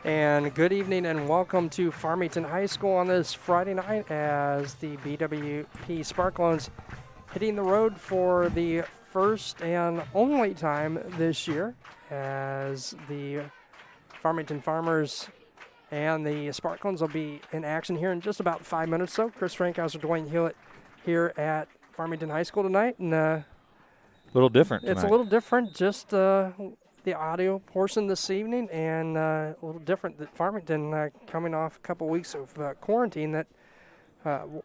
And good evening and welcome to Farmington High School on this Friday night as the BWP Sparclones hitting the road for the first and only time this year as the Farmington Farmers and the Sparclones will be in action here in just about 5 minutes. So Chris Frankhauser, Dwayne Hewlett here at Farmington High School tonight. And a little different tonight. It's a little different, just the audio portion this evening, and a little different that Farmington coming off a couple weeks of quarantine. That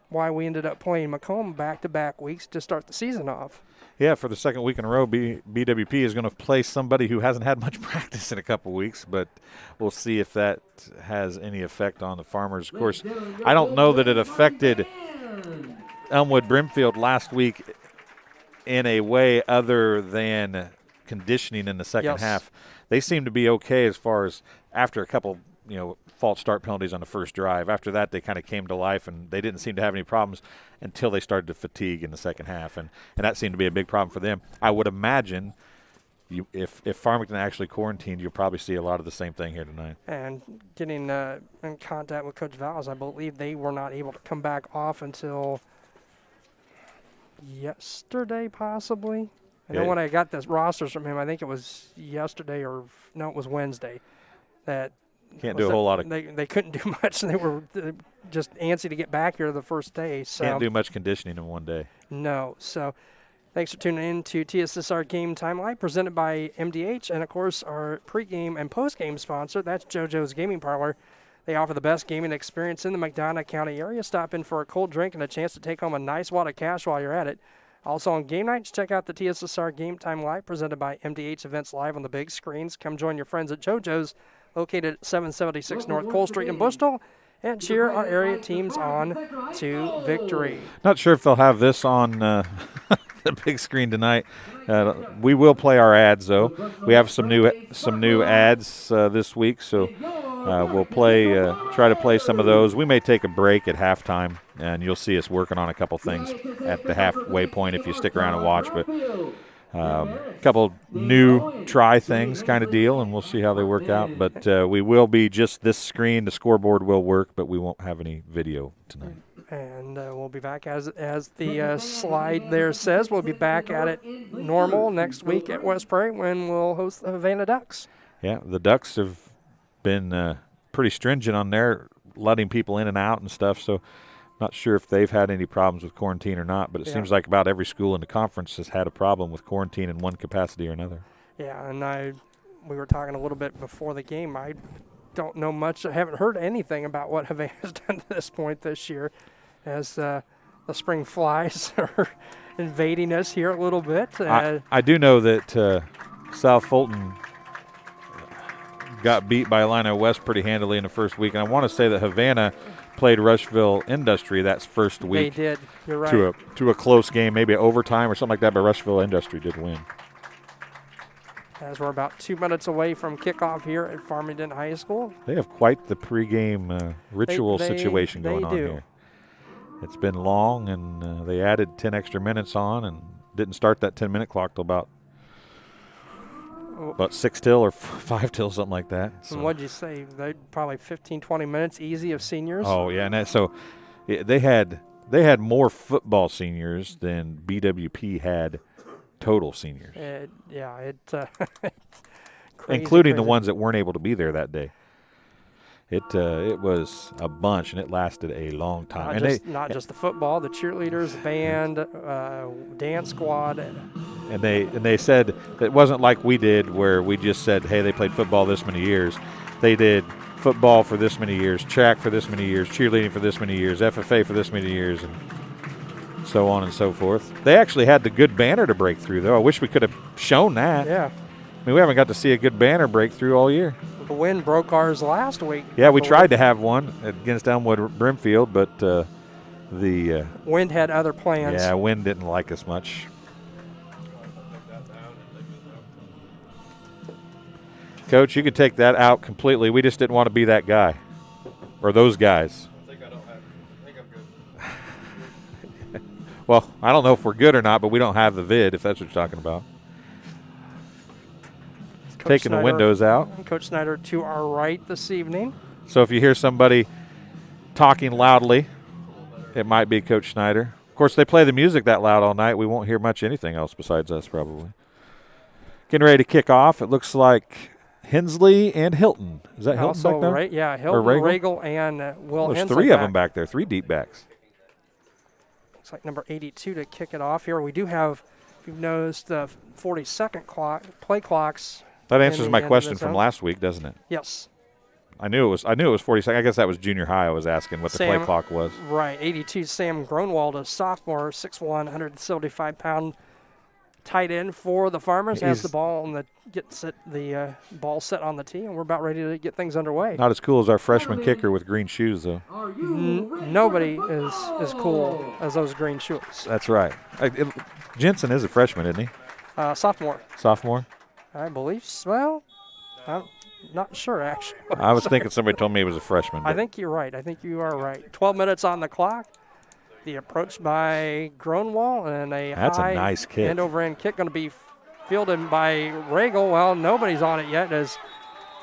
why we ended up playing Macomb back-to-back weeks to start the season off. Yeah, for the second week in a row, BWP is going to play somebody who hasn't had much practice in a couple weeks, but we'll see if that has any effect on the Farmers. Of course, I don't know that it affected Elmwood Brimfield last week in a way other than conditioning in the second half. They seem to be okay as far as after a couple, false start penalties on the first drive. After that, they kind of came to life, and they didn't seem to have any problems until they started to fatigue in the second half, and that seemed to be a big problem for them. I would imagine if Farmington actually quarantined, you'll probably see a lot of the same thing here tonight. And getting in contact with Coach Valles, I believe they were not able to come back off until yesterday, possibly. I know when I got the rosters from him, I think it was yesterday it was Wednesday. That can't do a whole lot of. They couldn't do much. They were just antsy to get back here the first day. So can't do much conditioning in one day. No. So thanks for tuning in to TSSR Game Time Live, presented by MDH, and of course our pregame and postgame sponsor. That's JoJo's Gaming Parlor. They offer the best gaming experience in the McDonough County area. Stop in for a cold drink and a chance to take home a nice wad of cash while you're at it. Also on game nights, check out the TSSR Game Time Live, presented by MDH Events Live on the big screens. Come join your friends at JoJo's, located at 776 North Cole Street in Bushville, and cheer our area teams on to victory. Not sure if they'll have this on the big screen tonight. We will play our ads, though. We have some new ads this week, so we'll try to play some of those. We may take a break at halftime, and you'll see us working on a couple things at the halfway point if you stick around and watch. But a couple new try things kind of deal, and we'll see how they work out. But we will be just this screen. The scoreboard will work, but we won't have any video tonight. And we'll be back, as the slide there says, we'll be back at it normal next week at West Prairie when we'll host the Havana Ducks. Yeah, the Ducks have been pretty stringent on their letting people in and out and stuff, so not sure if they've had any problems with quarantine or not, but it seems like about every school in the conference has had a problem with quarantine in one capacity or another. Yeah, and we were talking a little bit before the game. I don't know much. I haven't heard anything about what Havana's done to this point this year, as the spring flies are invading us here a little bit. I do know that South Fulton got beat by Illini West pretty handily in the first week, and I want to say that Havana played Rushville Industry that first week. They did. You're right. To a close game, maybe overtime or something like that, but Rushville Industry did win. As we're about 2 minutes away from kickoff here at Farmington High School. They have quite the pregame ritual situation going on here. It's been long, and they added 10 extra minutes on and didn't start that 10-minute clock till about 6 till or 5 till, something like that. So. What'd you say? They probably 15, 20 minutes easy of seniors? Oh, yeah. And so they had more football seniors than BWP had total seniors. Including the ones that weren't able to be there that day. It was a bunch, and it lasted a long time. Not just the football, the cheerleaders, the band, dance squad. And they said it wasn't like we did, where we just said, hey, they played football this many years. They did football for this many years, track for this many years, cheerleading for this many years, FFA for this many years, and so on and so forth. They actually had the good banner to break through, though. I wish we could have shown that. Yeah. I mean, we haven't got to see a good banner break through all year. The wind broke ours last week. Yeah, we tried to have one against Elmwood Brimfield, but the wind had other plans. Yeah, wind didn't like us much. Coach, you could take that out completely. We just didn't want to be that guy or those guys. I think I'm good. Well, I don't know if we're good or not, but we don't have the vid, if that's what you're talking about. taking the windows out. Coach Snyder to our right this evening. So if you hear somebody talking loudly, it might be Coach Snyder. Of course, they play the music that loud all night. We won't hear much anything else besides us probably. Getting ready to kick off. It looks like Hensley and Hilton. Is that Hilton Also, back there? right, yeah, Hilton, Regal, and Will There's Hensley three of them back there, 3 deep backs. Looks like number 82 to kick it off here. We do have, if you've noticed, the 40-second clock, play clocks. That answers my question from last week, doesn't it? Yes. I knew it was 40 seconds. I guess that was junior high. I was asking what the play clock was. Right, 82 Sam Gronwald, a sophomore, 6'1", 175-pound tight end for the Farmers. Has the ball and the ball set on the tee, and we're about ready to get things underway. Not as cool as our freshman kicker with green shoes, though. Nobody is as cool as those green shoes. That's right. Jensen is a freshman, isn't he? Sophomore. Sophomore? I believe so. Well, I'm not sure, actually. I was thinking somebody told me he was a freshman. I think you're right. I think you are right. 12 minutes on the clock. The approach by Gronwald and That's a nice kick. End-over-end kick going to be fielded by Regal. Well, nobody's on it yet as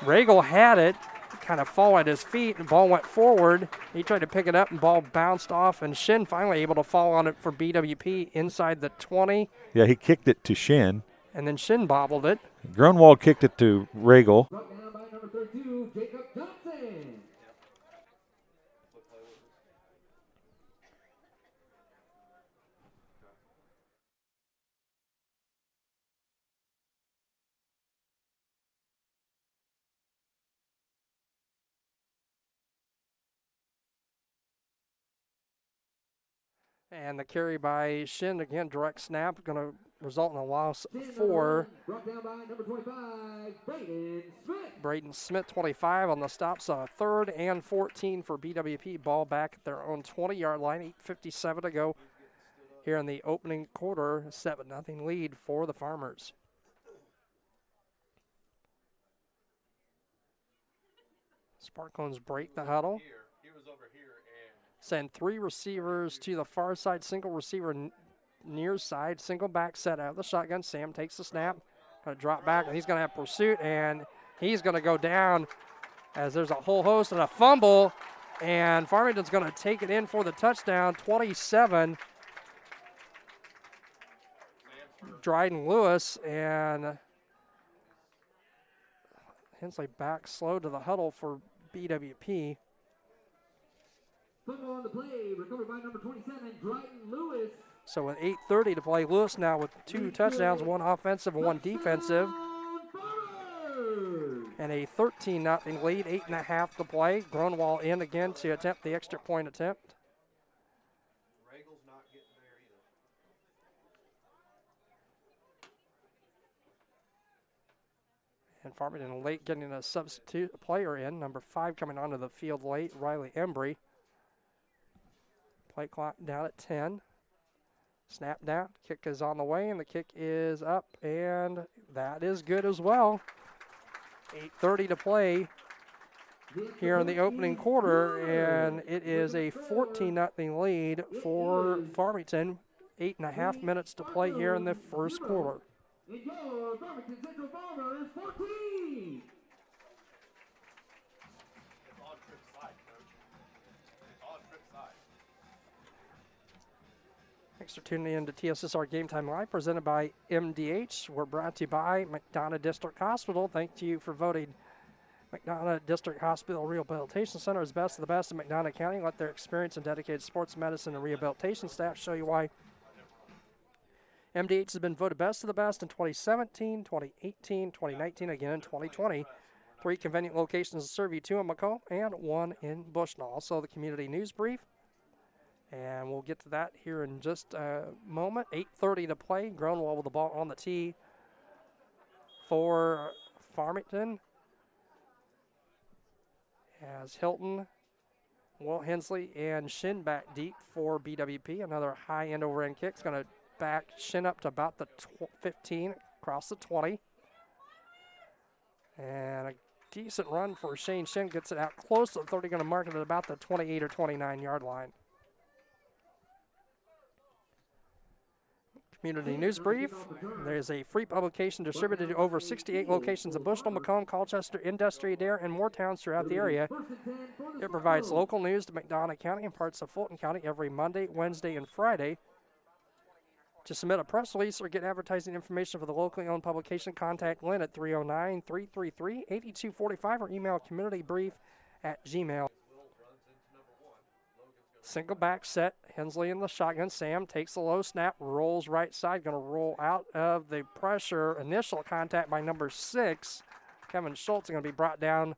Regal had it, kind of fall at his feet. The ball went forward. He tried to pick it up and ball bounced off, and Shin finally able to fall on it for BWP inside the 20. Yeah, he kicked it to Shin. And then Shin bobbled it. Grunwald kicked it to Regal. And the carry by Shin, again, direct snap, going to result in a loss for Braden Smith, 25 on the stop. So 3rd and 14 for BWP. Ball back at their own 20-yard line, 8:57 to go here in the opening quarter. 7-0 lead for the Farmers. Sparclones break the huddle. Send 3 receivers to the far side, single receiver near side, single back set out of the shotgun. Sam takes the snap, going to drop back, and he's going to have pursuit, and he's going to go down as there's a whole host and a fumble, and Farmington's going to take it in for the touchdown, 27. Dryden Lewis, and Hensley back slow to the huddle for BWP. On the play, recovered by number 27, Dryden Lewis. So with 8:30 to play, Lewis now with 2 touchdowns, 1 offensive and 1 defensive. And a 13-0 lead, 8.5 to play. Gronwald in again to attempt the extra point attempt. Regal's not getting there either. And Farmington late getting a substitute player in. Number 5 coming onto the field late, Riley Embry. Play clock down at 10. Snap down, kick is on the way, and the kick is up, and that is good as well. 8:30 to play here in the opening quarter, and it is a 14-0 lead for Farmington. 8.5 minutes to play here in the first quarter. In your Farmington Central Farmers, 14. It's on Trick's side, Coach. It's on Trick's side. Thanks for tuning in to TSSR Game Time Live, presented by MDH. We're brought to you by McDonough District Hospital. Thank you for voting McDonough District Hospital Rehabilitation Center is best of the best in McDonough County. Let their experienced and dedicated sports medicine and rehabilitation staff show you why. MDH has been voted best of the best in 2017, 2018, 2019, again in 2020. 3 convenient locations to serve you, 2 in Macomb and 1 in Bushnell. Also the community news brief. And we'll get to that here in just a moment. 8:30 to play. Gronwald with the ball on the tee for Farmington. As Hilton, Will Hensley, and Shin back deep for BWP. Another high end over end kick. It's going to back Shin up to about the 15, across the 20. And a decent run for Shane Shin. Gets it out close to the 30. Going to mark it at about the 28 or 29 yard line. Community News Brief. There is a free publication distributed to over 68 locations in Bushnell, Macomb, Colchester, Industry, Adair, and more towns throughout the area. It provides local news to McDonough County and parts of Fulton County every Monday, Wednesday, and Friday. To submit a press release or get advertising information for the locally owned publication, contact Lynn at 309-333-8245 or email communitybrief@gmail.com. Single back set, Hensley in the shotgun. Sam takes the low snap, rolls right side, going to roll out of the pressure. Initial contact by number 6, Kevin Schultz, going to be brought down